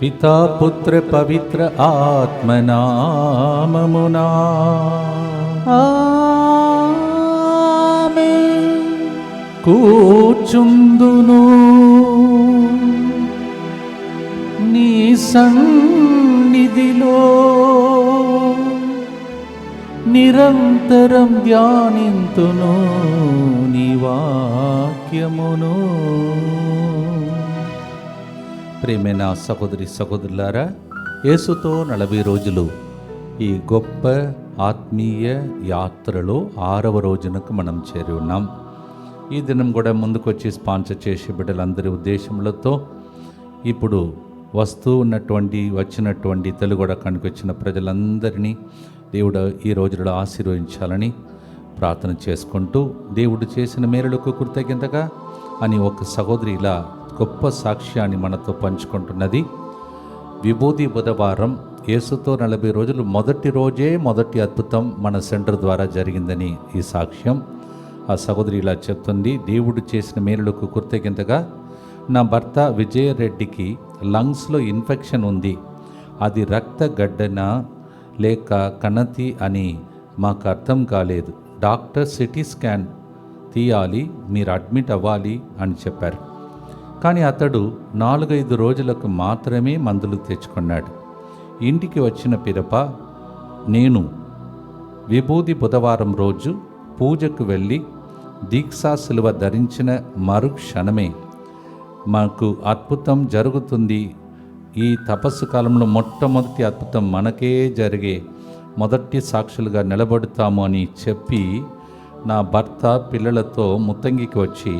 పితా పుత్ర పవిత్ర ఆత్మనామమునా ఆమేన్. కూర్చుందును నీ సన్నిధిలో నిరంతరం ధ్యానింతును నీ వాక్యమును. ప్రేమైన సహోదరి సహోదరులారా, యేసుతో 40 రోజులు ఈ గొప్ప ఆత్మీయ యాత్రలో 6వ రోజునకు మనం చేరి ఉన్నాం. ఈ దినం కూడా ముందుకు వచ్చి స్పాన్సర్ చేసే బిడ్డలందరి ఉద్దేశములతో ఇప్పుడు వచ్చినటువంటి తెలుగుడకానికి వచ్చిన ప్రజలందరినీ దేవుడు ఈ రోజులలో ఆశీర్వదించాలని ప్రార్థన చేసుకుంటూ, దేవుడు చేసిన మేలులకు కృతజ్ఞతగా అని ఒక సహోదరి ఇలా గొప్ప సాక్ష్యాన్ని మనతో పంచుకుంటున్నది. విభూది బుధవారం యేసుతో 40 రోజులు మొదటి అద్భుతం మన సెంటర్ ద్వారా జరిగిందని ఈ సాక్ష్యం. ఆ సహోదరి ఇలా చెప్తుంది, దేవుడు చేసిన మేలులకు కృతజ్ఞతగా నా భర్త విజయరెడ్డికి లంగ్స్లో ఇన్ఫెక్షన్ ఉంది. అది రక్త గడ్డన లేక కణతి అని మాకు అర్థం కాలేదు. డాక్టర్ సిటీ స్కాన్ తీయాలి, మీరు అడ్మిట్ అవ్వాలి అని చెప్పారు. కానీ అతడు 4-5 రోజులకు మాత్రమే మందులు తెచ్చుకున్నాడు. ఇంటికి వచ్చిన పిదప నేను విభూది బుధవారం రోజు పూజకు వెళ్ళి దీక్షా శిలువ ధరించిన మరుక్షణమే మాకు అద్భుతం జరుగుతుంది. ఈ తపస్సు కాలంలో మొట్టమొదటి అద్భుతం మనకే జరిగే మొదటి సాక్షులుగా నిలబడుతాము అని చెప్పి నా భర్త పిల్లలతో ముత్తంగికి వచ్చి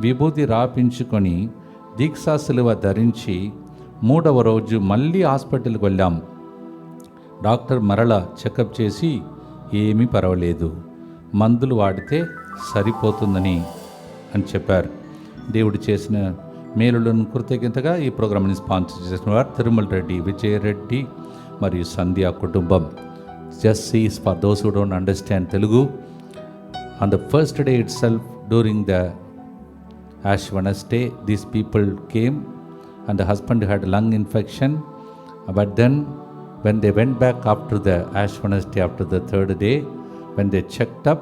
విభూతి రాపించుకొని దీక్షా శిలువ ధరించి 3వ రోజు మళ్ళీ హాస్పిటల్కి వెళ్ళాం. డాక్టర్ మరలా చెకప్ చేసి ఏమీ పర్వాలేదు, మందులు వాడితే సరిపోతుందని చెప్పారు. దేవుడు చేసిన మేలులను కృతజ్ఞతగా ఈ ప్రోగ్రామ్ని స్పాన్సర్ చేసిన వారు తిరుమల రెడ్డి, విజయరెడ్డి మరియు సంధ్యా కుటుంబం. Just is for those who don't understand Telugu. On the first day itself, during the Ash Wednesday, these people came and the husband had lung infection. But then when they went back after the Ash Wednesday, after the 3rd day, when they checked up,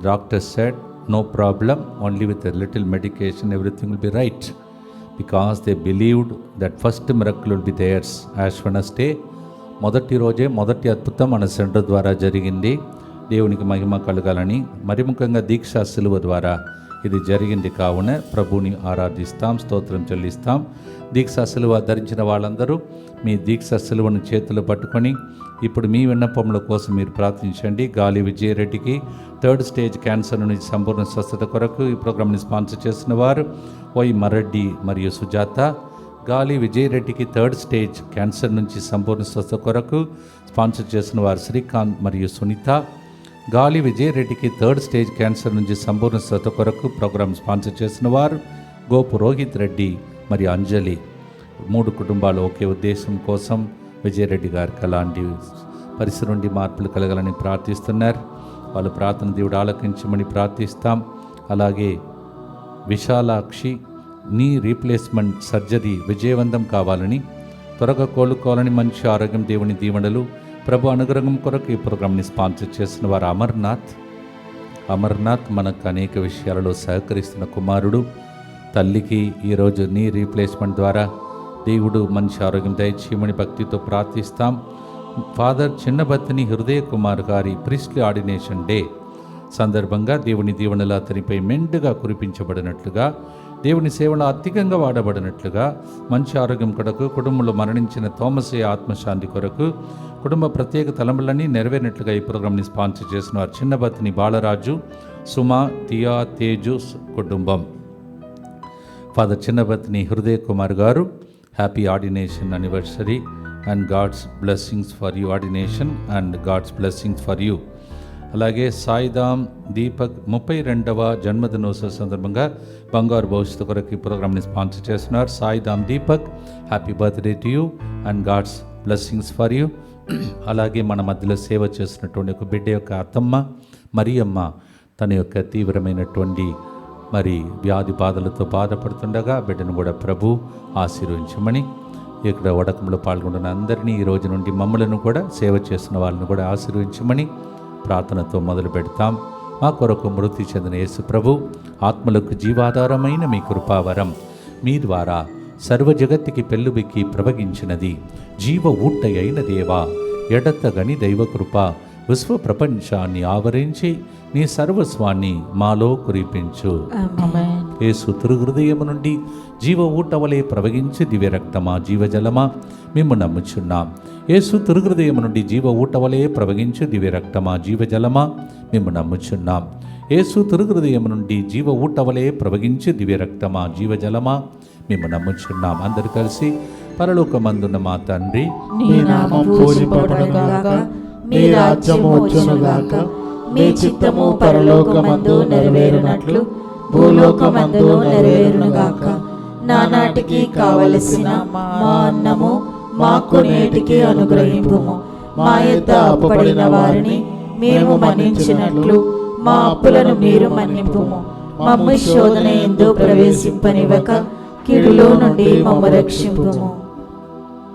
doctor said, no problem, only with a little medication everything will be right. Because they believed that first miracle will be theirs. Ash Wednesday, మొదటి రోజే మొదటి అద్భుతం మన centre ద్వారా జరిగింది. దేవునికి మహిమ కలగాలని, మరి ముఖ్యంగా దీక్షా శిలువ ద్వారా ఇది జరిగింది. కావున ప్రభువుని ఆరాధిస్తాం, స్తోత్రం చెల్లిస్తాం. దీక్షా శిలువ ధరించిన వాళ్ళందరూ మీ దీక్షా శిలువను చేతులు పట్టుకొని ఇప్పుడు మీ విన్నపముల కోసం మీరు ప్రార్థించండి. గాలి విజయరెడ్డికి 3rd స్టేజ్ క్యాన్సర్ నుంచి సంపూర్ణ స్వస్థత కొరకు ఈ ప్రోగ్రామ్ని స్పాన్సర్ చేసిన వారు ఓయ్ మరెడ్డి మరియు సుజాత. గాలి విజయరెడ్డికి 3rd స్టేజ్ క్యాన్సర్ నుంచి సంపూర్ణ స్వస్థత కొరకు స్పాన్సర్ చేసిన వారు శ్రీకాంత్ మరియు సునీత. గాలి విజయరెడ్డికి 3rd స్టేజ్ క్యాన్సర్ నుంచి సంపూర్ణ స్వస్థత కొరకు ప్రోగ్రామ్ స్పాన్సర్ చేసిన వారు గోపు రోహిత్ రెడ్డి మరియు అంజలి. 3 కుటుంబాలు ఒకే ఉద్దేశం కోసం విజయరెడ్డి గారికి అలాంటి పరిసర నుండి మార్పులు కలగాలని ప్రార్థిస్తున్నారు. వాళ్ళ ప్రార్థన దేవుడు ఆలకించమని ప్రార్థిస్తాం. అలాగే విశాలాక్షి నీ రీప్లేస్మెంట్ సర్జరీ విజయవంతం కావాలని, త్వరగా కోలుకోవాలని, మంచి ఆరోగ్యం, దేవుని దీవెనలు, ప్రభు అనుగ్రహం కొరకు ఈ ప్రోగ్రామ్ని స్పాన్సర్ చేసిన వారు అమర్నాథ్ మనకు అనేక విషయాలలో సహకరిస్తున్న కుమారుడు. తల్లికి ఈరోజు నీ రీప్లేస్మెంట్ ద్వారా దేవుడు మంచి ఆరోగ్యం దయచేయమని భక్తితో ప్రార్థిస్తాం. ఫాదర్ చిన్నబత్తిని హృదయ కుమార్ గారి ప్రీస్ట్లీ ఆర్డినేషన్ డే సందర్భంగా దేవుని దీవెనలు అతనిపై మెండుగా కురిపించబడినట్లుగా, దేవుని సేవలో అధికంగా వాడబడినట్లుగా, మంచి ఆరోగ్యం కొరకు, కుటుంబంలో మరణించిన తోమసయ్య ఆత్మశాంతి కొరకు, కుటుంబ ప్రత్యేక తలంపులన్నీ నెరవేరినట్లుగా ఈ ప్రోగ్రామ్ని స్పాన్సర్ చేసిన వారు చిన్నబత్తిని బాలరాజు, సుమా, తియా, తేజు కుటుంబం. ఫాదర్ చిన్నబత్తిని హృదయ కుమార్ గారు happy ordination anniversary and God's blessings for you ordination and God's blessings for you. అలాగే సాయిధామ్ దీపక్ 32వ జన్మదినోత్సవ సందర్భంగా బంగారు భవిష్యత్తు కొరకు ఈ ప్రోగ్రామ్ని స్పాన్సర్ చేస్తున్నారు. Saidham Deepak, happy birthday to you and God's blessings for you. అలాగే మన మధ్యలో సేవ చేస్తున్నటువంటి ఒక బిడ్డ యొక్క అత్తమ్మ మరియమ్మ తన యొక్క తీవ్రమైనటువంటి వ్యాధి బాధలతో బాధపడుతుండగా బిడ్డను కూడా ప్రభు ఆశీర్వదించమని ఇక్కడ వడకంలో పాల్గొంటున్న అందరినీ ఈ రోజు నుండి మమ్మలను కూడా సేవ చేస్తున్న వాళ్ళని కూడా ఆశీర్వదించమని ప్రార్థనతో మొదలు పెడతాం. మా కొరకు మృతి చెందిన యేసు ప్రభు ఆత్మలకు జీవాధారమైన మీ కృపావరం మీ ద్వారా సర్వ జగత్తుకి పెళ్ళుబిక్కి ప్రవగించినది. జీవ ఊట అయిన దేవా, ఎడతగని దైవకృప విశ్వ ప్రపంచాన్ని ఆవరించి నీ సర్వస్వాన్ని మాలో కురిపించు. యేసు తిరుహృదయము నుండి జీవ ఊట వలె ప్రవగించి దివ్య రక్తమా జీవజలమా మేము నమ్ముచున్నాం. యేసు తిరుహృదయము నుండి జీవ ఊట వలె ప్రవగించి దివ్య రక్తమా జీవజలమా మేము నమ్ముచున్నాం. యేసు తిరుహృదయము నుండి జీవ ఊట వలె ప్రవగించి దివ్య రక్తమా జీవజలమా మేము నమ్ముచున్నాం. అందరు కలిసి పరలోకమందున్న మా తండ్రి, నీ నామం పూజింపబడుగాక, నీ రాజ్యము వచ్చునుగాక, నీ చిత్తము పరలోకమందు నెరవేరునట్లు భూలోకమందు నెరవేరునుగాక. నానాటికి కావలసిన మా అన్నము మాకు నేటికి అనుగ్రహింపుము. మా యొద్ద అప్పుపడిన వారిని మేము మన్నించినట్లు మా అప్పులను మీరు మన్నింపుము. మమ్ము శోధన యందు ప్రవేశింపనివ్వక కీడులో నుండి మమ్ము రక్షింపుము.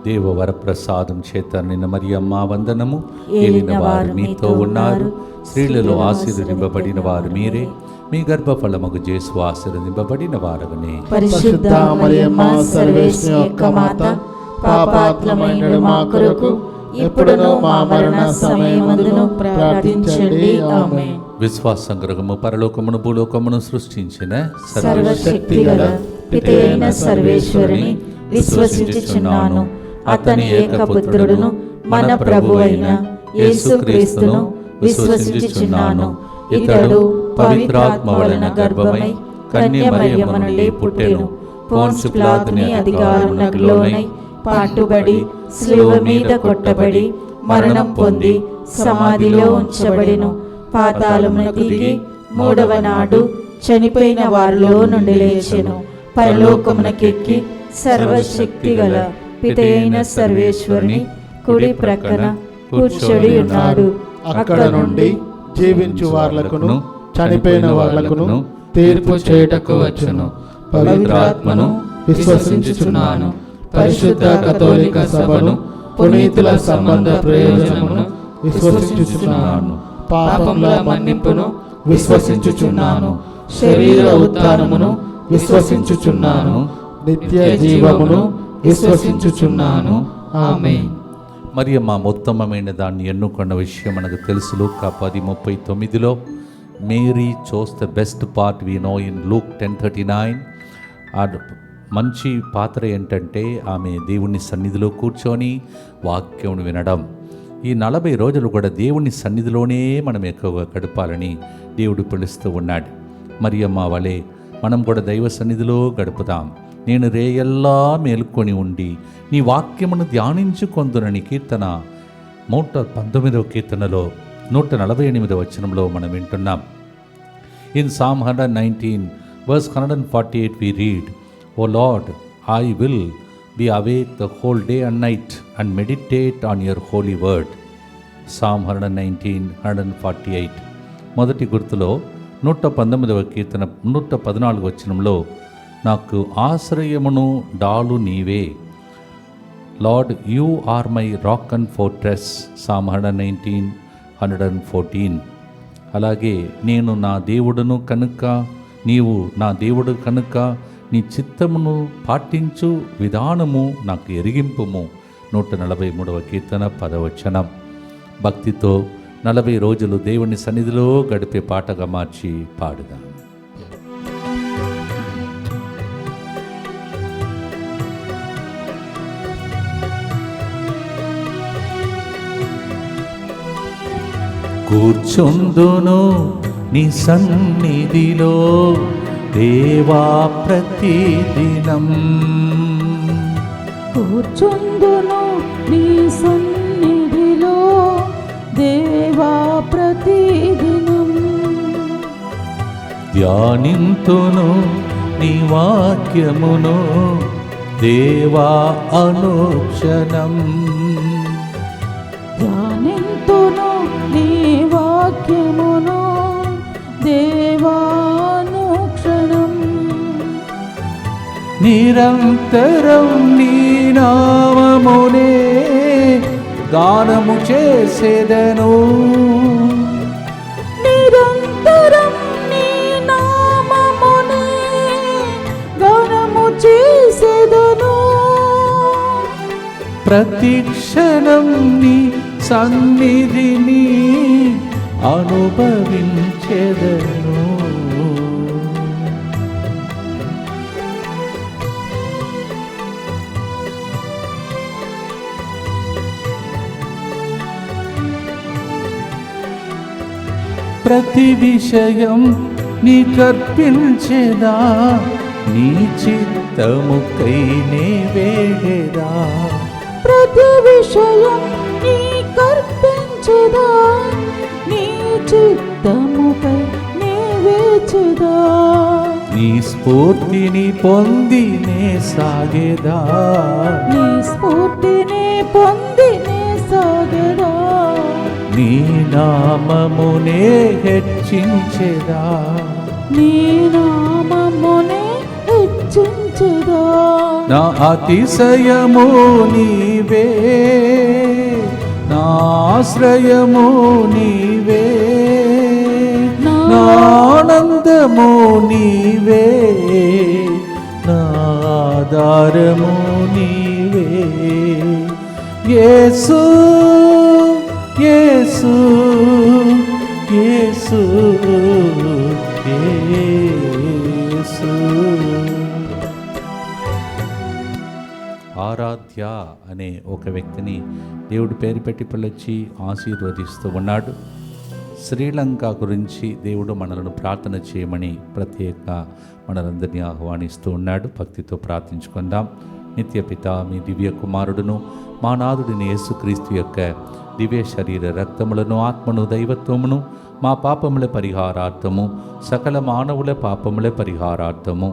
దేవ వరప్రసాదం చేత నిన్న మరియమ్మ వందనము. ఏలిన వారు మీతో ఉన్నారు, స్త్రీలలో ఆశీర్వదింపబడిన వారు మీరే, మీ గర్భఫలముగు యేసు ఆశీర్వదింపబడిన వారగనే. పరిశుద్ధ మరియమ్మ సర్వేశ్వరి యొక్క మాత, పాపాత్మమైన మా కొరకు ఇప్పుడును మా మరణ సమయమందును ప్రార్థించండి. ఆమేన్. విశ్వాసం గ్రహము పరలోకమును భూలోకమును సృష్టించిన సర్వశక్తిగల పితైన సర్వేశ్వరుని విశ్వసించుచున్నాను. అతని ఏకపుత్రుడును మన ప్రభువైన యేసుక్రీస్తును విశ్వసించుచున్నాను. ఇతడు పవిత్రాత్మ వలన గర్భమై కన్య మరియమ్మ నుండి పుట్టెను. పోన్సు పిలాతుని అధికారమునకు లోనై పాటుబడి శిలువ మీద కొట్టబడి మరణం పొంది సమాధిలో ఉంచబడెను. పాతాళమునకు దిగి మూడవ నాడు చనిపోయిన వారిలో నుండి లేచెను. పరలోకమునకెక్కి సర్వశక్తిగల పితైన సర్వేశ్వరుని కుడి ప్రక్కన కూర్చొని ఉన్నాడు. అక్కడ నుండి జీవించు వార్లకును చనిపోయిన వార్లకును తీర్పు చేయుటకు వచ్చును. పవిత్రాత్మను విశ్వసించుచున్నాను. పరిశుద్ధ కథోలిక సభను, పునీతుల సంబంధ ప్రయోజనమును విశ్వసించుచున్నాను. పాపముల మన్నింపును విశ్వసించుచున్నాను. శరీర ఉత్థానమును విశ్వసించుచున్నాను. నిత్య జీవమును విశ్వసించుచున్నాను. ఆమేన్. మరియమ్మ ఉత్తమమైన దాన్ని ఎన్నుకున్న విషయం మనకు తెలుసు. లూకా 10:39 Mary chose the best part we know in Luke 10:39. ఆ మంచి పాత్ర ఏంటంటే ఆమె దేవుని సన్నిధిలో కూర్చొని వాక్యం వినడం. ఈ 40 రోజులు కూడా దేవుని సన్నిధిలోనే మనం ఎక్కువగా గడపాలని దేవుడు పిలుస్తూ ఉన్నాడు. మరియమ్మ వలె మనం కూడా దైవ సన్నిధిలో గడుపుదాం. నేను రేయల్లా మేల్కొని ఉండి నీ వాక్యమును ధ్యానించుకొందునని కీర్తన 119వ కీర్తనలో 148వ వచనంలో మనం వింటున్నాం. In Psalm 119 verse 148 we read, O Lord, I will be awake the whole day and night and meditate on your holy word. Psalm 119, 148. మొదటి గుర్తులో 119వ కీర్తన 114వ వచనంలో నాకు ఆశ్రయమును డాలు నీవే. Lord you are my rock and fortress. Psalm 119, 114. అలాగే నేను నా దేవుడును కనుక, నీవు నా దేవుడు కనుక నీ చిత్తమును పాటించు విధానము నాకు ఎరిగింపుము. 143వ కీర్తన 10వ వచనం. భక్తితో 40 రోజులు దేవుని సన్నిధిలో గడిపే పాటగా మార్చి పాడుదాం. కూర్చుందును నీ సన్నిధిలో దేవా ప్రతిదినం. కూర్చుందును నీ సన్నిధిలో దేవా ప్రతిదినం. ధ్యానింతును నీ వాక్యమును దేవా అనుక్షణం. ధ్యానింతును నీ వాక్యమును దేవానుక్షణం. నిరంతరం నీ నామమునే గానము చేసేదను. నిరంతరం నీ నామమునే గానము చేసేదను. ప్రతి క్షణం నీ సన్నిధిని అనుభవించెదను. ప్రతి విషయం నీకర్పించేదా, నీ చిత్తముకై నే వేడేదా. ప్రతి విషయం నీకర్పించదా, నీ చిత్తముపై నే వేచెదా. నీ స్ఫూర్తిని పొంది నే సాగేదా, నీ స్ఫూర్తిని పొంది నే సాగదా. నీ నామమునే హెచ్చించెదా, నీ నామమునే హెచ్చించెదా. నా అతిశయము నీవే, నా ఆశ్రయము నీవే, నా ఆనందము నీవే, నా ఆధారము నీవే. యేసు యేసు యేసు యేసు. ఆరాధ్య అనే ఒక వ్యక్తిని దేవుడు పేరు పెట్టి పిలిచి ఆశీర్వదిస్తూ ఉన్నాడు. శ్రీలంక గురించి దేవుడు మనలను ప్రార్థన చేయమని ప్రత్యేక మనలందరినీ ఆహ్వానిస్తూ ఉన్నాడు. భక్తితో ప్రార్థించుకుందాం. నిత్యపిత మీ దివ్య కుమారుడును మా నాథుడిని యేసుక్రీస్తు యొక్క దివ్య శరీర రక్తములను, ఆత్మను, దైవత్వమును మా పాపముల పరిహారార్థము, సకల మానవుల పాపముల పరిహారార్థము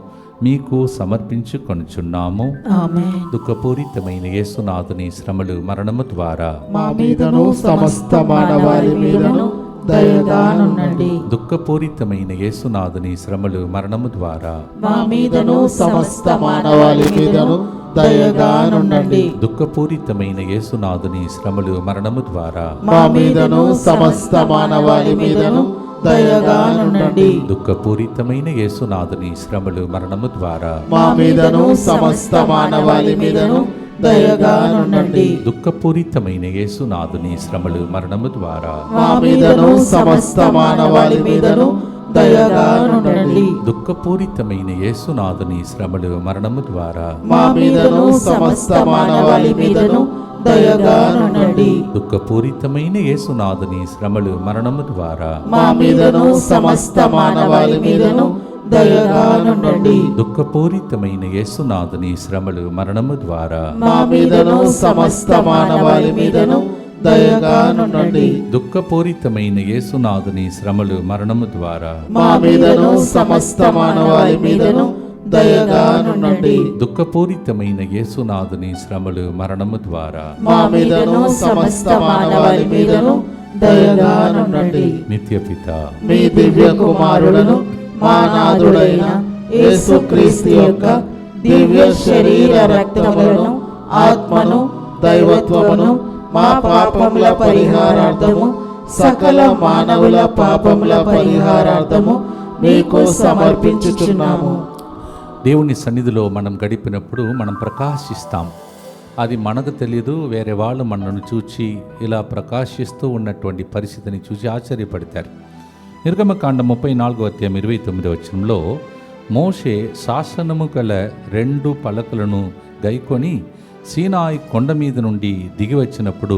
మీకు సమర్పించుకొనుచున్నాము. ఆమేన్. దుఃఖపూరితమైన యేసునాథుని శ్రమలు, మరణము ద్వారా మా మీదను సమస్త మానవాళి మీదను దయగానుండండి. దుఃఖపూరితమైన యేసునాథుని శ్రమలు, మరణము ద్వారా మా మీదను సమస్త మానవాళి మీదను దయగానుండండి. దుఃఖపూరితమైన యేసునాథుని శ్రమలు, మరణము ద్వారా మా మీదను సమస్త మానవాళి మీదను దయగానుండండి. దుఃఖపూరితమైన యేసునాథుని శ్రమలు, మరణము ద్వారా మా మీదను సమస్త మానవాళి మీదను దయగానుండండి. దుఃఖపూరితమైన యేసునాథుని శ్రమలు, మరణము ద్వారా మా మీదను సమస్త మానవాళి మీదను దయగానుండండి. దుఃఖపూరితమైన యేసునాథుని శ్రమలు, మరణము ద్వారా మా మీదను సమస్త మానవాళి మీదను దయగానుండండి. దుఃఖపూరితమైన యేసునాథుని శ్రమలు, మరణము ద్వారా మా మీదను సమస్త మానవాళి మీదను దయగానుండండి. దుఃఖపూరితమైన యేసునాథుని శ్రమలు, మరణము ద్వారా మా మీదను సమస్త మానవాళి మీదను దయగానుండండి. దుఃఖపూరితమైన యేసునాథుని శ్రమలు, మరణము ద్వారా మా మీదను సమస్త మానవాళి మీదను దయగానుండండి. దుఃఖపూరితమైన యేసునాథుని శ్రమలు, మరణము ద్వారా మా మీదను సమస్త మానవాళి మీదను దయగానుండండి. నిత్యపిత మీ దివ్య కుమారులను మా నాథుడైన యేసుక్రీస్తు యొక్క దివ్య శరీర రక్తములను, ఆత్మను, దైవత్వమును మా పాపముల పరిహారార్థము, సకల మానవుల పాపముల పరిహారార్థము మీకు సమర్పించుచున్నాము. దేవుని సన్నిధిలో మనం గడిపినప్పుడు మనం ప్రకాశిస్తాం. అది మనకు తెలియదు, వేరే వాళ్ళు మనను చూచి ఇలా ప్రకాశిస్తూ ఉన్నటువంటి పరిస్థితిని చూసి ఆశ్చర్యపడతారు. నిర్గమకాండం 34:29 మోషే శాసనము గల 2 పలకలను గైకొని సీనాయి కొండ మీద నుండి దిగి వచ్చినప్పుడు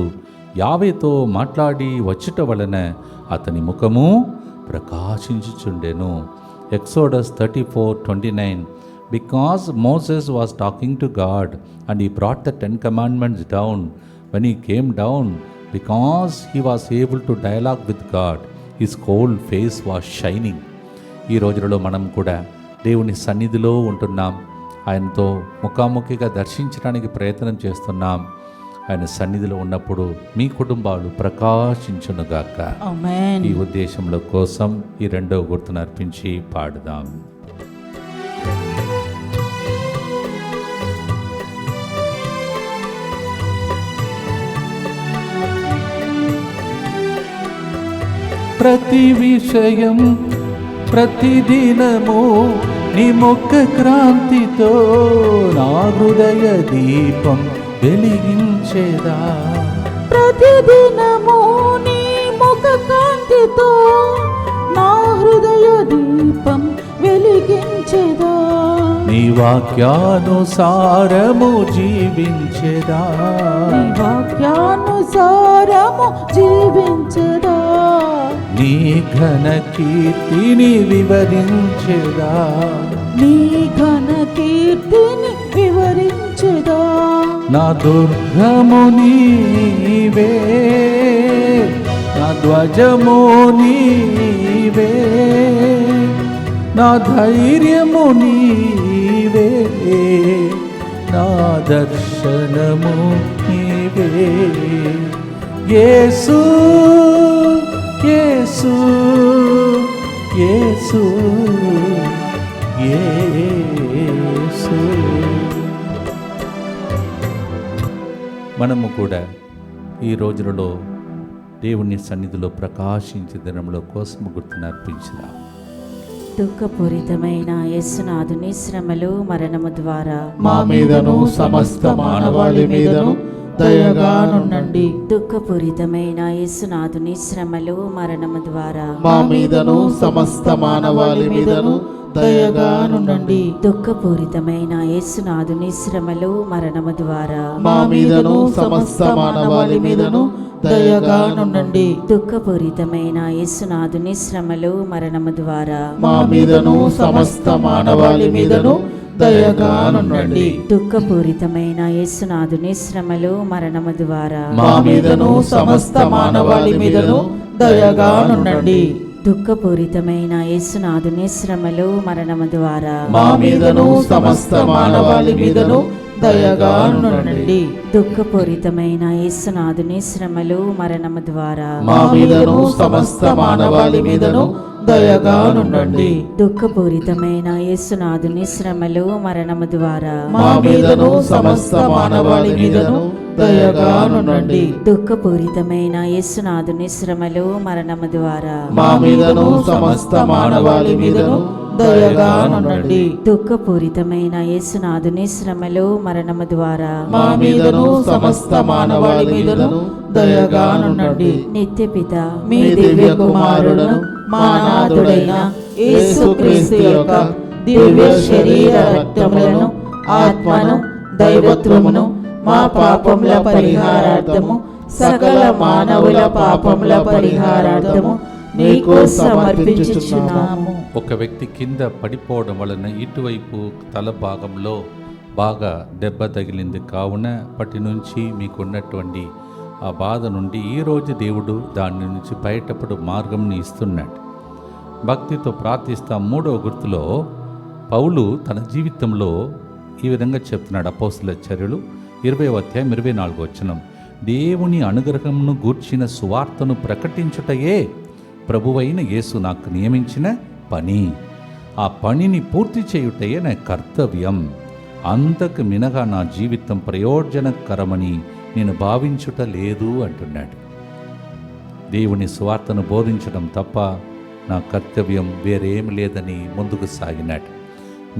యావేతో మాట్లాడి వచ్చుట వలన అతని ముఖము ప్రకాశించుచుండెను. Exodus 34:29 Because Moses was talking to God and he brought the 10 commandments down. When he came down, because he was able to dialogue with God, his whole face was shining. ఈ రోజులలో మనం కూడా దేవుని సన్నిధిలో ఉంటున్నాం. ఆయనతో ముఖాముఖిగా దర్శించడానికి ప్రయత్నం చేస్తున్నాం. ఆయన సన్నిధిలో ఉన్నప్పుడు మీ కుటుంబాలు ప్రకాశించునుగాక. ఆమేన్. ఈ ఉద్దేశంలో కోసం ఈ 2వ గుర్తును అర్పించి పాడుదాం. ప్రతి విషయం ప్రతిదినము నీ ముఖ క్రాంతితో నా హృదయ దీపం వెలిగించేదా. ప్రతిదినము నీ ముఖ కాంతితో నా హృదయ దీపం వెలిగించెదా. నీ వాక్యానుసారము జీవించెదా. నీ వాక్యానుసారము జీవించెదా. నీ ఘన కీర్తిని వివరించెదా. నీ ఘన కీర్తిని వివరించెదా. నా దుర్గము నీవే, నా ధ్వజము నీవే, నా ధైర్యము నీవే, నా దర్శనము నీవే. యేసు యేసు యేసు యేసు. మనము కూడా ఈ రోజులలో దేవుని సన్నిధిలో ప్రకాశించే దినంలో కోసము గుర్తును అర్పించినాం. దుఃఖపూరితమైన యేసునాథుని శ్రమలు మరణము ద్వారా మా మీదను సమస్త మానవాళి మీదను దయగానుండండి. దుఃఖపూరితమైన యేసునాథుని శ్రమలు మరణము ద్వారా మా మీదను సమస్త మానవాళి మీదను దయగానుండండి. దుఃఖపూరితమైన యేసునాథుని శ్రమలు మరణము ద్వారా మా మీదను సమస్త మానవాళి మీదను దయగానుండండి. దుఃఖపూరితమైన యేసునాథుని శ్రమలు మరణము ద్వారా మా మీదను సమస్త మానవాళి మీదను దయగానుండండి. దుఃఖపూరితమైన యేసునాథుని శ్రమలు మరణము ద్వారా మా మీదను సమస్త మానవాళి మీదను దయగానుండండి. దుఃఖపూరితమైన యేసునాథుని శ్రమలు మరణము ద్వారా మా మీదను సమస్త మానవాళి మీదను దయగానుండండి. దుఃఖపూరితమైన యేసునాథుని శ్రమలు మరణము ద్వారా మా మీదను సమస్త మానవాళి మీదను దయగానుండండి. దుఃఖపూరితమైన యేసునాథుని శ్రమలు మరణము ద్వారా మా మీదను సమస్త మానవాళి మీదను దయగానుండండి. దుఃఖపూరితమైన యేసునాథుని శ్రమలు మరణము ద్వారా మా మీదను సమస్త మానవాళి మీదను దయగానుండండి. దుఃఖపూరితమైన యేసునాథుని శ్రమలు మరణము ద్వారా మా మీదను సమస్త మానవాళి మీదను దయగానుండండి. నిత్యపిత మీ దివ్య కుమారుడును మా నాథుడైన యేసుక్రీస్తు యొక్క దివ్య శరీర రక్తములను ఆత్మను దైవత్వమును మా పాపముల పరిహారార్థము సకల మానవుల పాపముల పరిహారార్థము నీకు సమర్పించుచున్నాము. ఒక వ్యక్తి కింద పడిపోవడం వలన ఇటువైపు తల భాగంలో బాగా దెబ్బ తగిలింది. కావున అప్పటి నుంచి మీకున్నటువంటి ఆ బాధ నుండి ఈరోజు దేవుడు దాని నుంచి బయటపడు మార్గంని ఇస్తున్నాడు. భక్తితో ప్రార్థిస్తాం. 3వ గుర్తులో పౌలు తన జీవితంలో ఈ విధంగా చెప్తున్నాడు. అపోస్తలుల చర్యలు 20వ అధ్యాయం 24వ వచనం. దేవుని అనుగ్రహమును గూర్చిన సువార్తను ప్రకటించుటయే ప్రభువైన యేసు నాకు నియమించిన పని. ఆ పనిని పూర్తి చేయుటయే నా కర్తవ్యం. అంతకు మినగా నా జీవితం ప్రయోజనకరమని నేను భావించుట లేదు అంటున్నాడు. దేవుని సువార్తను బోధించడం తప్ప నా కర్తవ్యం వేరేం లేదని ముందుకు సాగినాడు.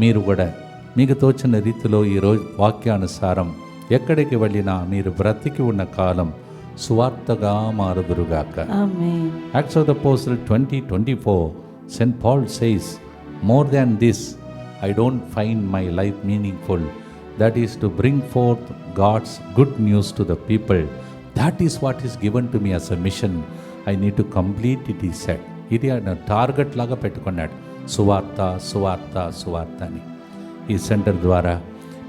మీరు కూడా మీకు తోచిన రీతిలో ఈరోజు వాక్యానుసారం ఎక్కడికి వెళ్ళినా మీరు బ్రతికి ఉన్న కాలం సువార్తగా మారుదురుగాక. ఆమేన్. Acts of the Apostle 20:24, St. Paul says, "More than this, I don't find my life meaningful. That is to bring forth God's good news to the people. That is what is given to me as a mission. I need to complete it," he said. ఇది ఆయన target లాగా పెట్టుకున్నాడు. సువార్త సువార్త సువార్త అని. ఈ centre ద్వారా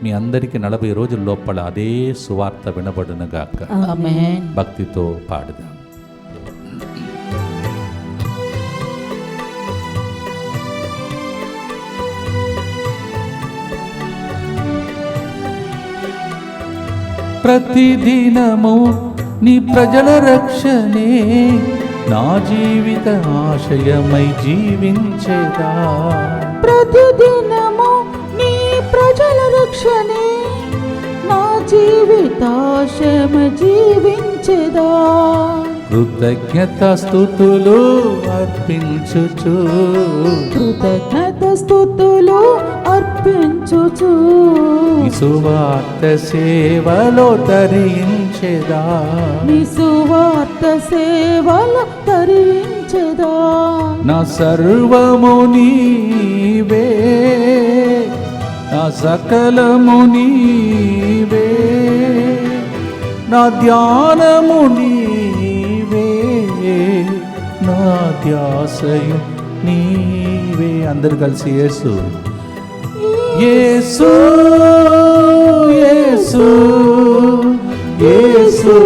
మీ అందరికీ 40 రోజుల లోపల అదే సువార్త వినబడునుగాక. ఆమేన్. భక్తితో పాడుదాం. ప్రతిదినము నీ ప్రజల రక్షణే నా జీవిత ఆశయమై జీవించేదా. ప్రతిదినము నీ ప్రజల రక్షణే నా జీవితాశమ జీవించెదా. కృతజ్ఞత స్తుతులు అర్పించుచు కృతజ్ఞత స్తుతులు అర్పించుచు నీ సువార్త సేవలో తరించెదా నీ సువార్త సేవలు తరించెదా నా సర్వము నీవే నా సకలము నీవే నా ధ్యానము నీవే నా ధ్యాసయు నీవే. అందరు కలిసి యేసు యేసు యేసు యేసు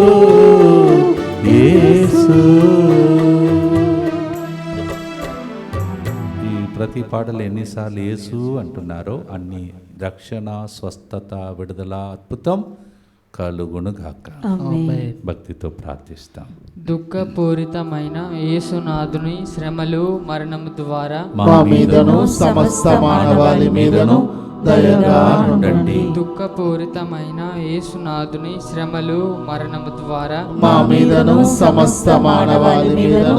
యేసు. ఈ ప్రతి పాటలు ఎన్నిసార్లు యేసు అంటున్నారో అన్ని రక్షణ, స్వస్థత, విడుదల, అద్భుతం కలుగునుగాక. ఆమేన్. భక్తితో ప్రార్థిస్తాం. దుఃఖపూరితమైన యేసునాథుని శ్రమలు మరణము ద్వారా మా మీదను సమస్త మానవాళి మీదను దయగా ఉండండి. దుఃఖపూరితమైన యేసునాథుని శ్రమలు మరణము ద్వారా మా మీదను సమస్త మానవాళి మీదను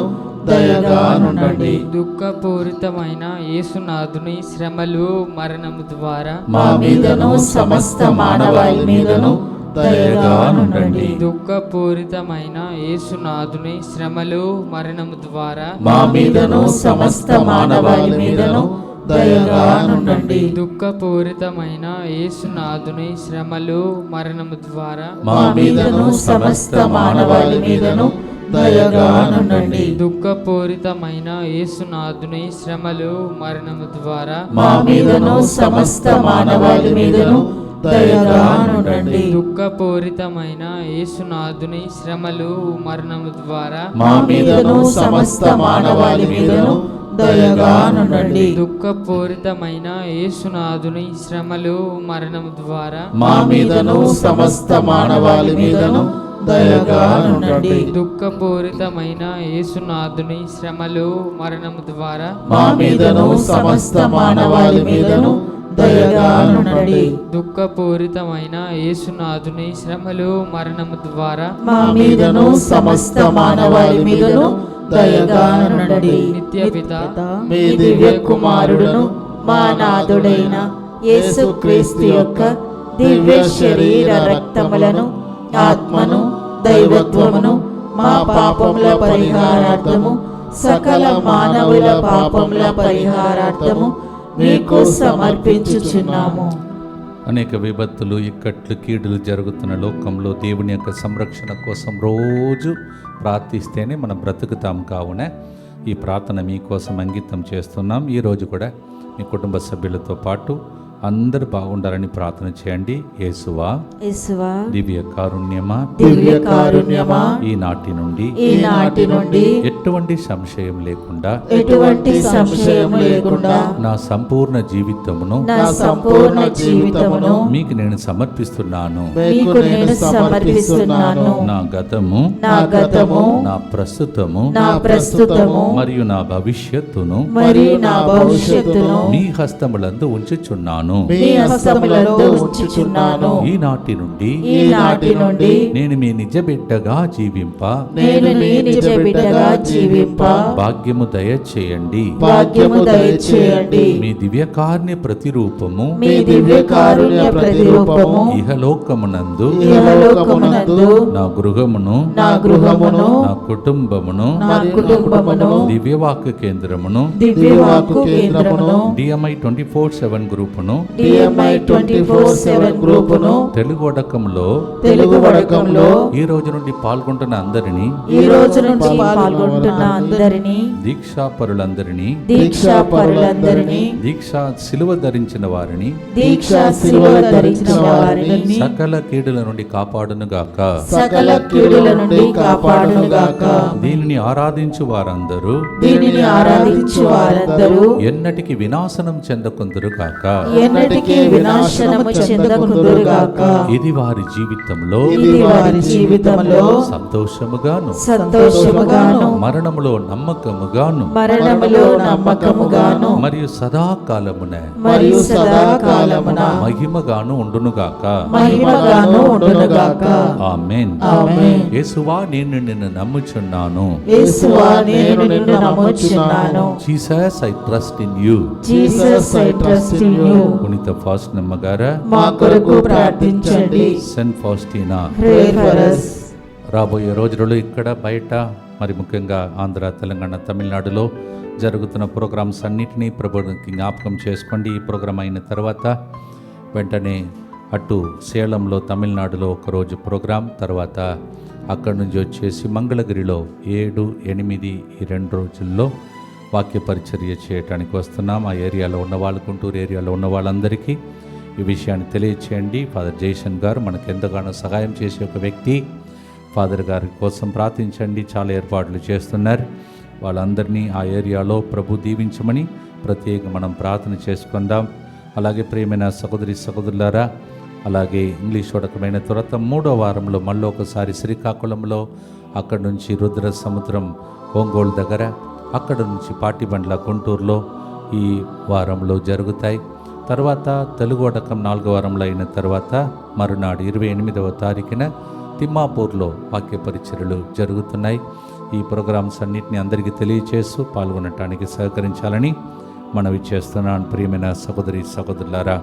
దయగా ఉండండి. దుఃఖపూరితమైన యేసునాథుని శ్రమలు మరణము ద్వారా మా మీదను సమస్త మానవాళి మీదను దయగా ఉండండి. దుఃఖపూరితమైన యేసునాథుని శ్రమలు మరణము ద్వారా మా మీదను సమస్త మానవాళి మీదను దయగా ఉండండి. దుఃఖపూరితమైన యేసునాథుని శ్రమలు మరణము ద్వారా మా మీదను సమస్త మానవాళి మీదను దయగా ఉండండి. దుఃఖపూరితమైన యేసునాథుని శ్రమలు మరణము ద్వారా మా మీదను సమస్త మానవాళి మీదను దయగా ఉండండి. దుఃఖపూరితమైన యేసునాథుని శ్రమలు మరణము ద్వారా మా మీదను సమస్త మానవాళి మీదను దయగా ఉండండి. దుఃఖపూరితమైన యేసునాథుని శ్రమలు మరణము ద్వారా మా మీదను సమస్త మానవాళి మీదను దయగా ఉండండి. దుఃఖపూరితమైన యేసునాథుని శ్రమలు మరణము ద్వారా మా మీదను సమస్త మానవాళి మీదను దయగా ఉండండి. దుఃఖపూరితమైన యేసునాథుని శ్రమలు మరణము ద్వారా మా మీదను సమస్త మానవాళి మీదను దయగా ఉండండి. నిత్య పిత మీ దివ్య కుమారుడును మా నాథుడైన యేసుక్రీస్తు యొక్క దివ్య శరీర రక్తములను, ఆత్మను, దైవత్వమును మా పాపముల పరిహారార్థము, సకల మానవుల పాపముల పరిహారార్థము మీకు సమర్పించుచున్నాము. అనేక విపత్తులు, ఇక్కట్లు, కీడులు జరుగుతున్న లోకంలో దేవుని యొక్క సంరక్షణ కోసం రోజు ప్రార్థిస్తేనే మనం బ్రతుకుతాం. కావున ఈ ప్రార్థన మీకోసం అంకితం చేస్తున్నాం. ఈరోజు కూడా మీ కుటుంబ సభ్యులతో పాటు అందరూ బాగుండాలని ప్రార్థన చేయండి. యేసువా, యేసువా, దివ్య కారుణ్యమా, దివ్య కారుణ్యమా, ఈనాటి నుండి ఈనాటి నుండి ఎటువంటి సంశయం లేకుండా ఎటువంటి సంశయం లేకుండా నా సంపూర్ణ జీవితమును నా సంపూర్ణ జీవితమును మీకు నేను సమర్పిస్తున్నాను. మీకు నేను సమర్పిస్తున్నాను. నా గతము, నా గతము, నా ప్రస్తుతము నా ప్రస్తుతము మరియు నా భవిష్యత్తును మరియు నా భవిష్యత్తును మీ హస్తములందు ఉంచుచున్నాను. మీ హస్తములలో ఉంచుచున్నాను. ఈనాటి నుండి ఈనాటి నుండి నేను మీ నిజ బిడ్డగా జీవింప నేను మీ నిజ బిడ్డగా జీవింప భాగ్యము దయచేయండి. భాగ్యము దయచేయండి. మీ దివ్యకారుణ్య ప్రతిరూపము మీ దివ్య కారుణ్య ప్రతిరూపము ఇహలోకమునందు ఇహలోకమునందు నా గృహమును, నా గృహమును, నా కుటుంబమును, నా కుటుంబమును, దివ్యవాక్య కేంద్రమును, దివ్యవాక్కు కేంద్రమును, DMI 24/7 గ్రూపును, DMI 24/7 గ్రూపును, తెలుగు వడకంలో తెలుగు వడకంలో ఈ రోజు నుండి పాల్గొంటున్న అందరినీ, ఈ రోజు నుంచి పాల్గొంటున్న అందరినీ, దీక్షాపరులందరినీ, దీక్షా పరులందరినీ, దీక్ష సిలువ ధరించిన వారిని, దీక్షా శిలువ ధరించిన వారిని సకల కీడుల నుండి కాపాడునుగాక. సకల కీడుల నుండి కాపాడునుగాక. దీనిని ఆరాధించు వారందరూ దీనిని ఆరాధించు వారందరూ ఎన్నటికి వినాశనం చెందకుందురుగాక. ఎన్నటికీ వినాశనము చెందకుందురుగాక. ఇది వారి జీవితంలో ఇది వారి జీవితంలో సంతోషముగాను సంతోషముగాను మరణములో నమ్మకముగాను మరణములో నమ్మకముగాను మరియు సదాకాలమున మరియు సదాకాలమున మహిమగాను ఉండునుగాక. మహిమగాను ఉండునుగాక. ఆమేన్. ఆమేన్. యేసువా నేను నిన్ను నమ్ముచున్నాను. యేసువా నేను నిన్ను నమ్ముచున్నాను. Jesus I trust in you. Jesus I trust in you. పునీత ఫాస్టినమ్మ గారా, మా కొరకు ప్రార్థించండి. Saint Faustina, pray for us. రాబోయే రోజులలో ఇక్కడ బయట మరి ముఖ్యంగా ఆంధ్ర, తెలంగాణ, తమిళనాడులో జరుగుతున్న ప్రోగ్రామ్స్ అన్నిటినీ ప్రభువుకి జ్ఞాపకం చేసుకోండి. ఈ ప్రోగ్రాం అయిన తర్వాత వెంటనే అటు సేలంలో తమిళనాడులో ఒకరోజు ప్రోగ్రాం, తర్వాత అక్కడి నుంచి వచ్చేసి మంగళగిరిలో 7, 8 ఈ 2 రోజుల్లో వాక్య పరిచర్య చేయడానికి వస్తున్నాం. ఆ ఏరియాలో ఉన్న వాళ్ళు, గుంటూరు ఏరియాలో ఉన్న వాళ్ళందరికీ ఈ విషయాన్ని తెలియచేయండి. ఫాదర్ జయశన్ గారు మనకు ఎంతగానో సహాయం చేసే ఒక వ్యక్తి. ఫాదర్ గారి కోసం ప్రార్థించండి. చాలా ఏర్పాట్లు చేస్తున్నారు. వాళ్ళందరినీ ఆ ఏరియాలో ప్రభు దీవించమని ప్రత్యేక మనం ప్రార్థన చేసుకుందాం. అలాగే ప్రియమైన సహోదరి సహోదరులారా, అలాగే ఇంగ్లీష్ ఉడకమైన తర్వాత 3వ వారంలో మళ్ళీ ఒకసారి శ్రీకాకుళంలో, అక్కడి నుంచి రుద్ర సముద్రం ఒంగోలు దగ్గర, అక్కడ నుంచి పాటిబండ్ల గుంటూరులో ఈ వారంలో జరుగుతాయి. తర్వాత తెలుగు వడకం 4వ వారంలో అయిన తర్వాత మరునాడు 28వ తారీఖున తిమ్మాపూర్లో వాక్య పరిచర్యలు జరుగుతున్నాయి. ఈ ప్రోగ్రామ్స్ అన్నింటినీ అందరికీ తెలియచేస్తూ పాల్గొనటానికి సహకరించాలని మనవి చేస్తున్నాను. ప్రియమైన సహోదరి సహోదరులారా,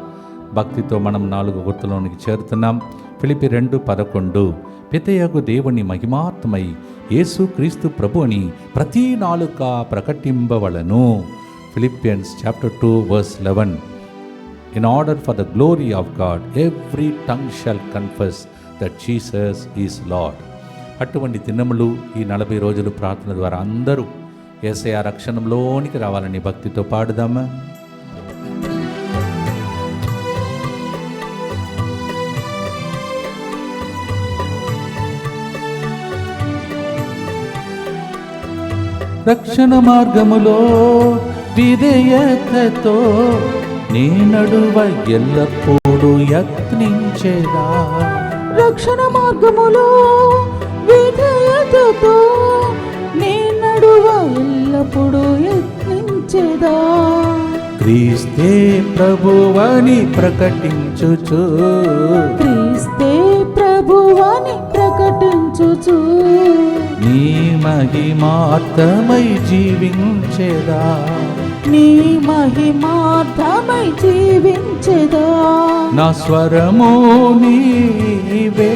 భక్తితో మనం 4 గుర్తులోనికి చేరుతున్నాం. ఫిలిప్పి 2:11 పితయగు దేవుని మహిమాత్మై యేసు క్రీస్తు ప్రభు అని ప్రతి నాలుక ప్రకటింపవలను. Philippians chapter 2:11 In order for the glory of God, every tongue shall confess that Jesus is Lord. అటువంటి దినములు ఈ 40 రోజులు ప్రార్థన ద్వారా అందరూ యేసయ్య రక్షణంలోనికి రావాలని భక్తితో పాడుదామా. రక్షణ మార్గములో విధేయతతో నీ నడువ ఎల్లప్పుడూ యత్నించేదా. రక్షణ మార్గములో విధేయతతో నీ నడువ ఎల్లప్పుడూ యత్నించెదా. క్రీస్తే ప్రభువని ప్రకటించుచు, క్రీస్తే ప్రభువని ప్రకటించుచు నీ మహిమార్థమై జీవించేదా. నీ మహిమార్థమై జీవించెదా. నా స్వరము నీవే,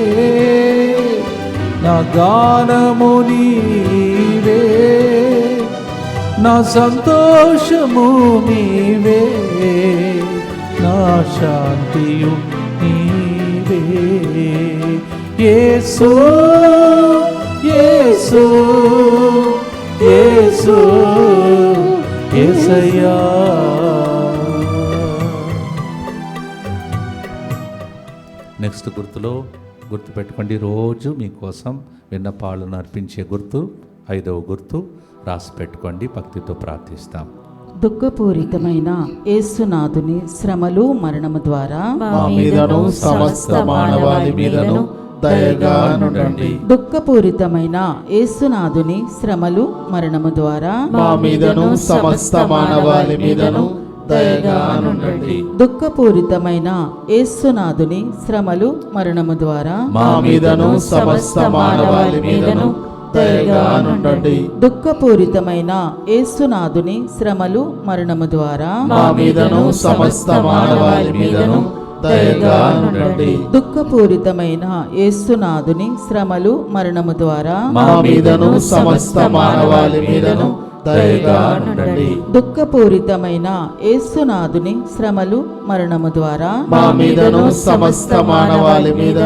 నా గానము నీవే, నా సంతోషము నీవే, నా శాంతియు నీవే. యేసు యేసు యేసు యేసయ్యా. నెక్స్ట్ గుర్తులో గుర్తుపెట్టుకోండి, రోజు మీకోసం విన్నపాలను అర్పించే గుర్తు 5వ గుర్తు రాసి పెట్టుకోండి. భక్తితో ప్రార్థిస్తాం. దుఃఖపూరితమైన యేసునాథుని శ్రమలు మరణము ద్వారా మా మీదను సమస్త మానవాళి మీదను దయగా నుండండి. దుఃఖపూరితమైన యేసునాథుని శ్రమలు మరణము ద్వారా మా మీదను సమస్త మానవాళి మీదను దయగా నుండండి. దుఃఖపూరితమైన యేసునాథుని శ్రమలు మరణము ద్వారా మా మీదను సమస్త మానవాళి మీదను దయగా నుండండి. దుఃఖపూరితమైన యేసునాథుని శ్రమలు మరణము ద్వారా మా మీదను సమస్త మానవాళి మీదను దయగా నుండండి. దుఃఖపూరితమైన యేసునాథుని శ్రమలు మరణము ద్వారా మా మీదను సమస్త మానవాళి మీదను దయగా నుండండి. దుఃఖపూరితమైన యేసునాథుని శ్రమలు మరణము ద్వారా మా మీదను సమస్త మానవాళి మీదను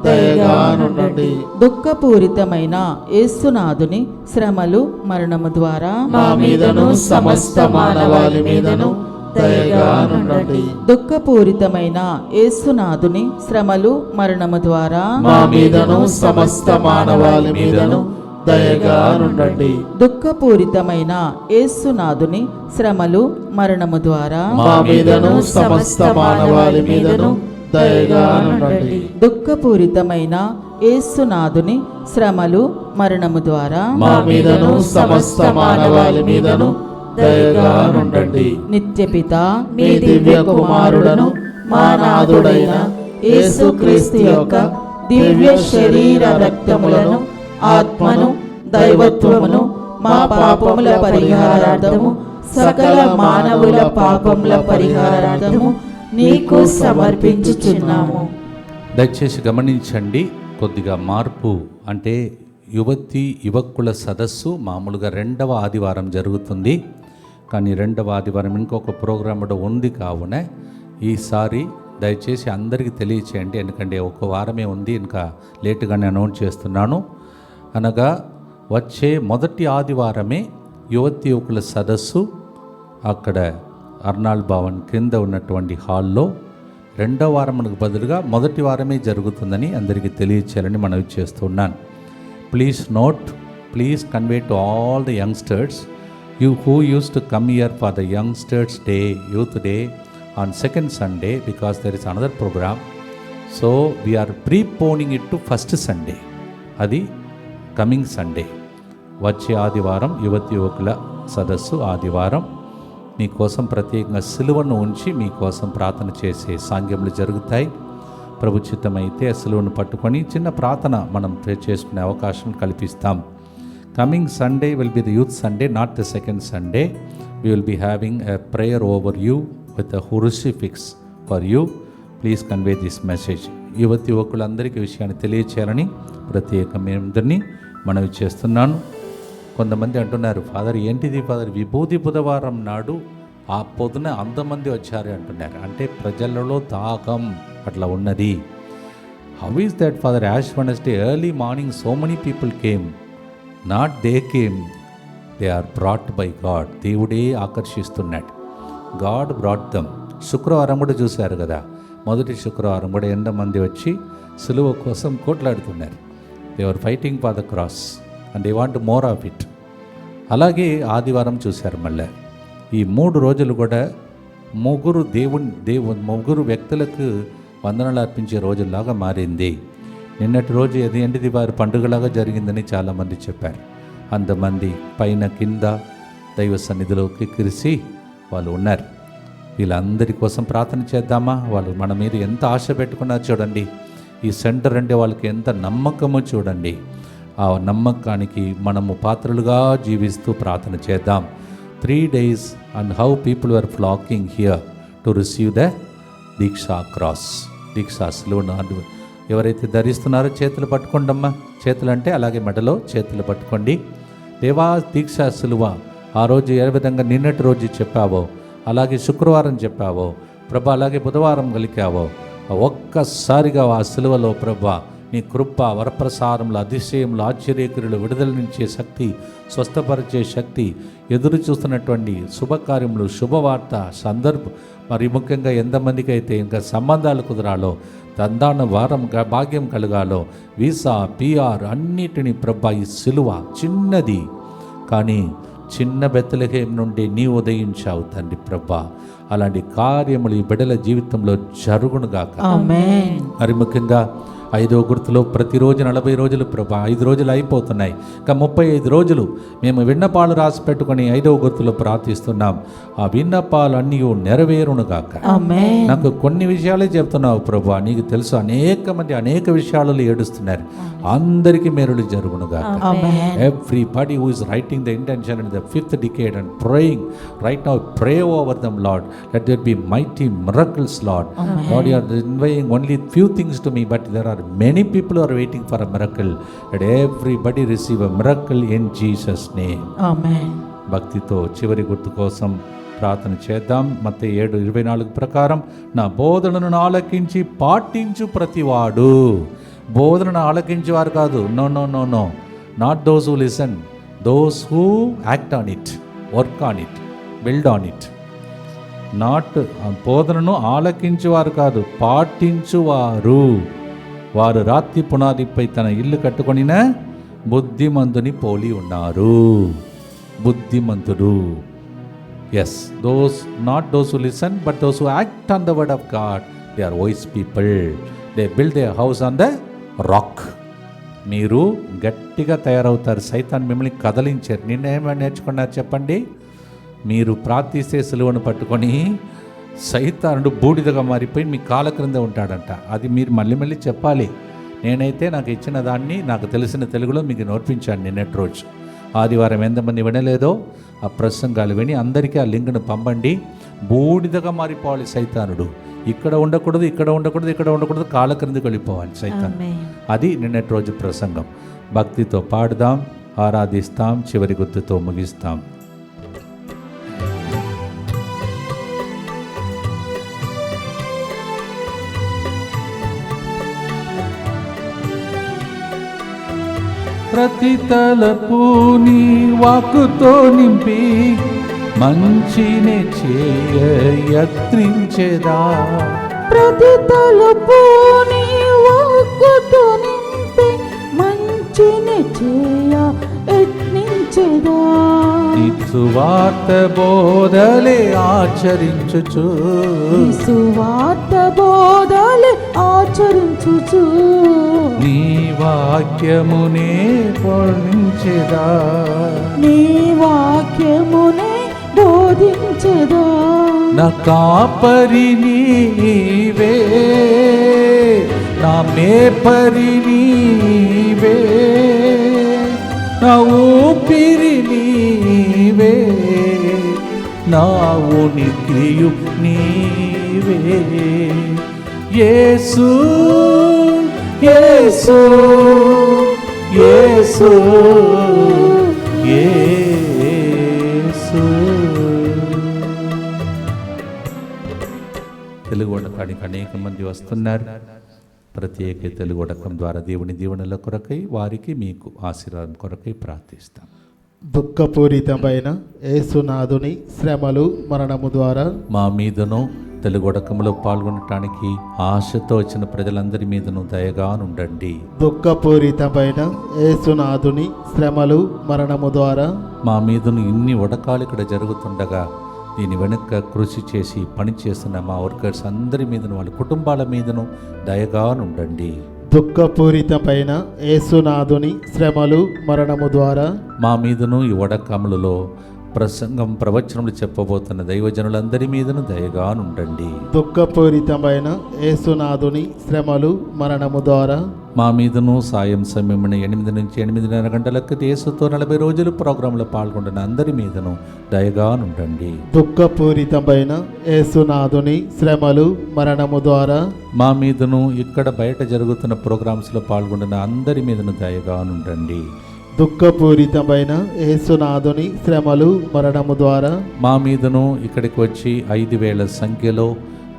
దయగా నుండండి. దుఃఖపూరితమైన యేసునాథుని శ్రమలు మరణము ద్వారా మా మీదను సమస్త మానవాళి మీదను దయగా నుండండి. దుఃఖపూరితమైన యేసునాథుని శ్రమలు మరణము ద్వారా మా మీదను సమస్త మానవాళి మీదను దయగా నుండండి. దుఃఖపూరితమైన యేసునాథుని శ్రమలు మరణము ద్వారా మా మీదను సమస్త మానవాళి మీదను దయగా నుండండి. దుఃఖపూరితమైన యేసునాథుని శ్రమలు మరణము ద్వారా మా మీదను సమస్త మానవాళి మీదను దయగా నుండండి. నిత్యపిత మీ దివ్య కుమారుడను మా నాథుడైన యేసుక్రీస్తు యొక్క దివ్య శరీర రక్తములను ఆత్మను దైవత్వమును మా పాపముల పరిహారార్థము సకల మానవుల పాపముల పరిహారార్థము నీకు సమర్పించుచున్నాము. దయచేసి గమనించండి, కొద్దిగా మార్పు. అంటే యువకుల సదస్సు మామూలుగా 2వ ఆదివారం జరుగుతుంది, కానీ 2వ ఆదివారం ఇంకొక ప్రోగ్రాం కూడా ఉంది. కావున ఈసారి దయచేసి అందరికీ తెలియచేయండి, ఎందుకంటే ఒక వారమే ఉంది, ఇంకా లేటుగానే అనౌన్స్ చేస్తున్నాను. అనగా వచ్చే మొదటి ఆదివారమే యువకుల సదస్సు అక్కడ అర్నాల్డ్ భవన్ కింద ఉన్నటువంటి హాల్లో 2వ వారమునకు బదులుగా మొదటి వారమే జరుగుతుందని అందరికీ తెలియచేయాలని మనవి చేస్తున్నాను. Please note, please convey to all the youngsters who used to come here for the youngsters day, youth day on second Sunday, because there is another program. So we are preponing it to first Sunday. అది coming Sunday, వచ్చే ఆదివారం యువకుల సదస్సు ఆదివారం. మీకోసం ప్రత్యేకంగా సిలువను ఉంచి మీకోసం ప్రార్థన చేసే సాంగ్యములు జరుగుతాయి. ప్రభు చిత్తమైతే సిలువను పట్టుకొని చిన్న ప్రార్థన మనం చేసుకునే అవకాశం కల్పిస్తాం. Coming Sunday will be the youth Sunday, not the second Sunday. We will be having a prayer over you with a crucifix for you. Please convey this message. యువకులందరికీ విషయాన్ని తెలియచేయాలని ప్రత్యేకమందరినీ మనవి చేస్తున్నాను. కొంతమంది అంటున్నారు, ఫాదర్ ఏంటిది ఫాదర్, విభూతి బుధవారం నాడు ఆ పొద్దున అంతమంది వచ్చారు అంటున్నారు. అంటే ప్రజలలో దాహం అట్లా ఉన్నది. How is that father? Ash Wednesday early morning so many people came. Not they came, they are brought by God. దేవుడే ఆకర్షిస్తున్నాడు. God brought dum. శుక్రవారం కూడా చూశారు కదా, మొదటి శుక్రవారం కూడా ఎంతమంది వచ్చి సిలువ కోసం కోట్లాడుతున్నారు. They are fighting for the cross and they want more of it. అలాగే ఆదివారం చూశారు. మళ్ళీ ఈ 3 రోజులు కూడా ముగ్గురు వ్యక్తులకు వందనాలు అర్పించే రోజుల్లాగా మారింది. నిన్నటి రోజు ఏంటిది వారి పండుగలాగా జరిగిందని చాలామంది చెప్పారు. అంతమంది పైన కింద దైవ సన్నిధిలోకి కిరిసి వాళ్ళు ఉన్నారు. వీళ్ళందరి కోసం ప్రార్థన చేద్దామా? వాళ్ళు మన మీద ఎంత ఆశ పెట్టుకున్నారు చూడండి. ఈ సెంటర్ అంటే వాళ్ళకి ఎంత నమ్మకమో చూడండి. ఆ నమ్మకానికి మనము పాత్రలుగా జీవిస్తూ ప్రార్థన చేద్దాం. 3 days and how people were flocking here to receive the deeksha cross, దీక్షా సిలువను ఎవరైతే ధరిస్తున్నారో చేతులు పట్టుకోండమ్మా. చేతులు అంటే అలాగే మెడలో చేతులు పట్టుకోండి. దేవా దీక్షా సిలువ ఆ రోజు ఏ విధంగా నిన్నటి రోజు చెప్పావో, అలాగే శుక్రవారం చెప్పావో ప్రభా, అలాగే బుధవారం కలికావో, ఒక్కసారిగా ఆ సిలువలో ప్రభా నీ కృప వరప్రసారంలో అతిశయంలో ఆశ్చర్యకరులు విడుదల నుంచే శక్తి, స్వస్థపరిచే శక్తి, ఎదురు చూస్తున్నటువంటి శుభకార్యములు, శుభవార్త సందర్భం, మరి ముఖ్యంగా ఎంతమందికి అయితే ఇంకా సంబంధాలు కుదరాలో, దందాన వారం భాగ్యం కలగాలో, వీసా పిఆర్ అన్నిటినీ ప్రభా ఈ సిలువ చిన్నది కానీ చిన్న బెత్లెహేము నుండి నీ ఉదయించావు తండ్రి ప్రభా. అలాంటి కార్యములు ఈ బిడ్డల జీవితంలో జరుగునుగాక. ఆమేన్. మరి ముఖ్యంగా 5వ గుర్తులో ప్రతిరోజు 40 రోజులు ప్రభా, 5 రోజులు అయిపోతున్నాయి. ఇంకా 35 రోజులు మేము విన్నపాలు రాసి పెట్టుకొని 5వ గుర్తులో ప్రార్థిస్తున్నాం. ఆ విన్నపాలు అన్నీ నెరవేరునుగాక. ఆమేన్. నాకు కొన్ని విషయాలే చెప్తున్నావు ప్రభా, నీకు తెలుసు అనేక మంది అనేక విషయాలలో ఏడుస్తున్నారు. అందరికీ మేలులు జరుగునుగాక. ఆమేన్. Everybody who is writing the intention in the 5th decade and praying right now, pray over them, Lord. Let there be mighty miracles, Lord. Lord, you are conveying only few things to me, but there are many people who are waiting for a miracle. Let everybody receive a miracle in Jesus' name. ఆమేన్. భక్తితో చివరి గుర్తు కోసం ప్రార్థన చేద్దాం. మత్తయి 7:24 ప్రకారం నా బోధనను ఆలకించి పాటించు ప్రతివాడు. బోధనను ఆలకించేవారు కాదు. No no no no not those who listen, those who act on it, work on it, build on it. Not బోధనను ఆలకించేవారు కాదు, పాటించువారు. వారు రాత్రి పునాదిపై తన ఇల్లు కట్టుకొనిన బుద్ధిమంతుని పోలి ఉన్నారు. బుద్ధిమంతుడు. Yes, those not those who listen but those who act on the word of God, they are wise people. They build their house on the rock. మీరు గట్టిగా తయారవుతారు. సైతాన్ మిమ్మల్ని కదలించారు. నిన్నేమని నేర్చుకున్నారు చెప్పండి? మీరు ప్రార్థిస్తే సిలువను పట్టుకొని సైతానుడు బూడిదగా మారిపోయి మీ కాళ్ళ క్రింద ఉంటాడంట. అది మీరు మళ్ళీ మళ్ళీ చెప్పాలి. నేనైతే నాకు ఇచ్చిన దాన్ని నాకు తెలిసిన తెలుగులో మీకు నేర్పించాను నిన్నటి రోజు. ఆదివారం ఎంతమంది వినలేదో ఆ ప్రసంగాలు విని అందరికీ ఆ లింక్ను పంపండి. బూడిదగా మారిపోవాలి సైతానుడు. ఇక్కడ ఉండకూడదు, ఇక్కడ ఉండకూడదు, ఇక్కడ ఉండకూడదు, కాళ్ళ క్రిందకి వెళ్ళిపోవాలి సైతాన్. అది నిన్నటి రోజు ప్రసంగం. భక్తితో పాడుదాం, ఆరాధిస్తాం, చివరి గుర్తుతో ముగిస్తాం. ప్రతి తలపు నీ వాక్కుతో నింపి మంచినే చేయ యత్నించెదా. ప్రతి తలుపు నీ వాక్కుతో నింపి మంచిని చేయ యత్నించెదా. నీ సువార్త బోధలే ఆచరించుచు, నీ సువార్త బోధలే ఆచరించుచు, నీ వాక్యమునే బోధించెదా. నీ వాక్యమునే బోధించెదా. నా కాపరి నీవే, నా మేపరి నీవే, నా ఊపిరి నీవే, నా ఉనికియు నీవే. యేసు యేసు యేసు యేసు. తెలుగు వండకానికి అనేక మంది వస్తున్నారు. ప్రత్యేక తెలుగు వండకం ద్వారా దేవుని దీవెనల కొరకై వారికి మీకు ఆశీర్వాదం కొరకై ప్రార్థిస్తాం. దుఃఖపూరితమైన యేసునాథుని శ్రమలు మరణము ద్వారా మా మీదను తెలుగు వండకంలో పాల్గొనటానికి ఆశతో వచ్చిన ప్రజలందరి మీదను దయగా నుండండి. దుఃఖపూరితమైన యేసునాథుని శ్రమలు మరణము ద్వారా మా మీదను ఇన్ని వడకాలు ఇక్కడ జరుగుతుండగా దీని వెనుక కృషి చేసి పనిచేస్తున్న మా వర్కర్స్ అందరి మీదను వాళ్ళ కుటుంబాల మీదను దయగా ఉండండి. దుఃఖపూరితమైన యేసునాథుని శ్రమలు మరణము ద్వారా మా మీదను ఈ వడకములలో ప్రసంగం ప్రవచనములు చెప్పబోతున్న దైవజనులందరి మీదను దయగా ఉండండి. దుఃఖపూరితమైన యేసునాథుని శ్రమలు మరణము ద్వారా మా మీదను సాయం సమయమున 8 నుంచి 8:30 గంటలకు యేసుతో 40 రోజులు ప్రోగ్రాంలో పాల్గొంటున్న అందరి మీదను దయగా ఉండండి. దుఃఖపూరితమైన యేసునాథుని శ్రమలు మరణము ద్వారా మా మీదను ఇక్కడ బయట జరుగుతున్న ప్రోగ్రామ్స్లో పాల్గొంటున్న అందరి మీదను దయగా ఉండండి. దుఃఖపూరితమైన యేసునాథుని శ్రమలు మరణము ద్వారా మా మీదను ఇక్కడికి వచ్చి 5,000 సంఖ్యలో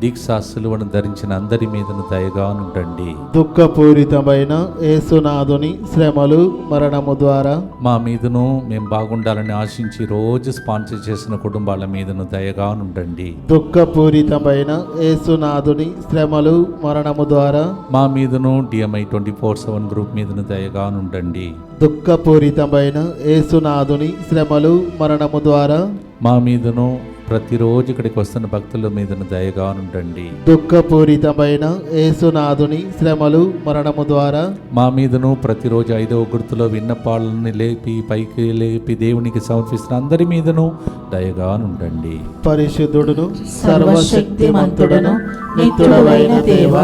దీక్షాసులువను ధరించిన అందరి మీదను దయగా ఉండండి. దుఃఖపూరితమైన యేసునాథుని శ్రమలు మరణము ద్వారా మా మీదను మేము బాగుండాలని ఆశించి రోజు స్పాన్సర్ చేసిన కుటుంబాల మీదను దయగా ఉండండి. దుఃఖపూరితమైన యేసునాథుని శ్రమలు మరణము ద్వారా మా మీదను DMI 24/7 గ్రూప్ మీదను దయగా ఉండండి. దుఃఖపూరితమైన యేసునాథుని శ్రమలు మరణము ద్వారా మా మీదను ప్రతిరోజు ఇక్కడికి వస్తున్న భక్తుల మీదను దయగా ఉండండి. దుఃఖపూరితమైన యేసునాథుని శ్రమలు మరణము ద్వారా మా మీదను ప్రతిరోజు 5వ గుర్తులో విన్నపాలను లేపి పైకి లేపి దేవునికి సమర్పిస్తున్న అందరి మీదను దయగా ఉండండి. పరిశుద్ధుడును సర్వశక్తిమంతుడును నిత్యుడైన దేవ,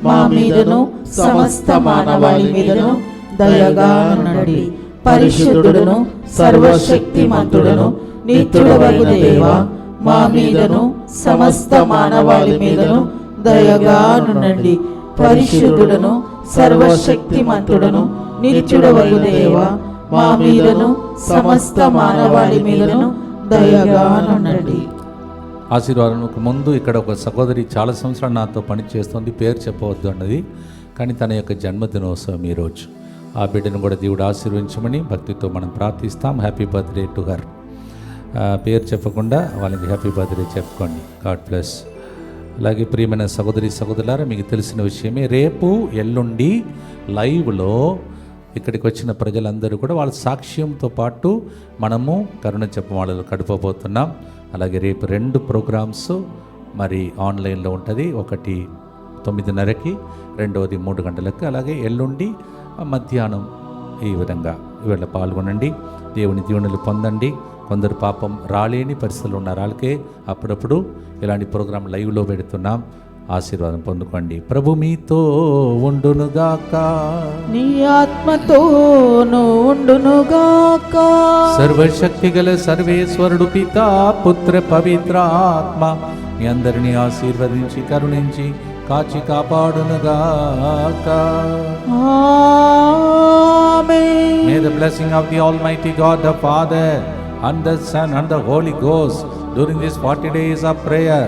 మా మీదను సమస్త మానవాళి మీదను దయగా నుండి. పరిశుద్ధుడును సర్వశక్తిమంతుడును నిత్యుడైన దేవ, మా మీదను సమస్త మానవాళి మీదను దయగా నుండి. పరిశుద్ధుడును సర్వశక్తిమంతుడును నిత్యుడైన దేవ, మా మీదను సమస్త మానవాళి మీదను దయగా నుండి. ఆశీర్వాదానికి ముందు ఇక్కడ ఒక సహోదరి చాలా సంవత్సరాలు నాతో పనిచేస్తుంది, పేరు చెప్పవద్దు అన్నది, కానీ తన యొక్క జన్మదినోత్సవం ఈరోజు. ఆ బిడ్డను కూడా దేవుడు ఆశీర్వదించమని భక్తితో మనం ప్రార్థిస్తాం. Happy birthday to her. పేరు చెప్పకుండా వాళ్ళకి హ్యాపీ బర్త్డే చెప్పుకోండి. God bless. అలాగే ప్రియమైన సహోదరి సహోదరులారా, మీకు తెలిసిన విషయమే, రేపు ఎల్లుండి లైవ్లో ఇక్కడికి వచ్చిన ప్రజలందరూ కూడా వాళ్ళ సాక్ష్యంతో పాటు మనము కరుణ చెప్పవాళ్ళు గడపబోతున్నాం. అలాగే రేపు 2 ప్రోగ్రామ్స్ మరి ఆన్లైన్లో ఉంటుంది. ఒకటి 9:30కి, రెండవది 3 గంటలకు. అలాగే ఎల్లుండి మధ్యాహ్నం ఈ విధంగా ఇవాళ పాల్గొనండి, దేవుని దీవెనలు పొందండి. కొందరు పాపం రాలేని పరిస్థితులు ఉన్నారు, వాళ్ళకే అప్పుడప్పుడు ఇలాంటి ప్రోగ్రాం లైవ్లో పెడుతున్నాం. ఆశీర్వాదం పొందుకోండి. ప్రభు మీతో ఉండునుగాక. నీ ఆత్మతోను ఉండునుగాక. సర్వశక్తి గల సర్వేశ్వరుడు పితా పుత్ర పవిత్ర ఆత్మ మీ అందరినీ ఆశీర్వదించి కరుణించి కాచి కాపాడునుగాక. ఆమేన్. May the blessing of the Almighty God, the Father, and the Son, and the Holy Ghost during these 40 days of prayer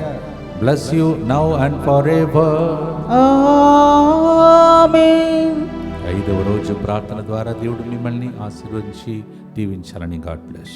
bless you now and forever. ఆమేన్. 5వ రోజు ప్రార్థన ద్వారా దేవుడు మిమ్మల్ని ఆశీర్వదించి దీవించాలని. God bless.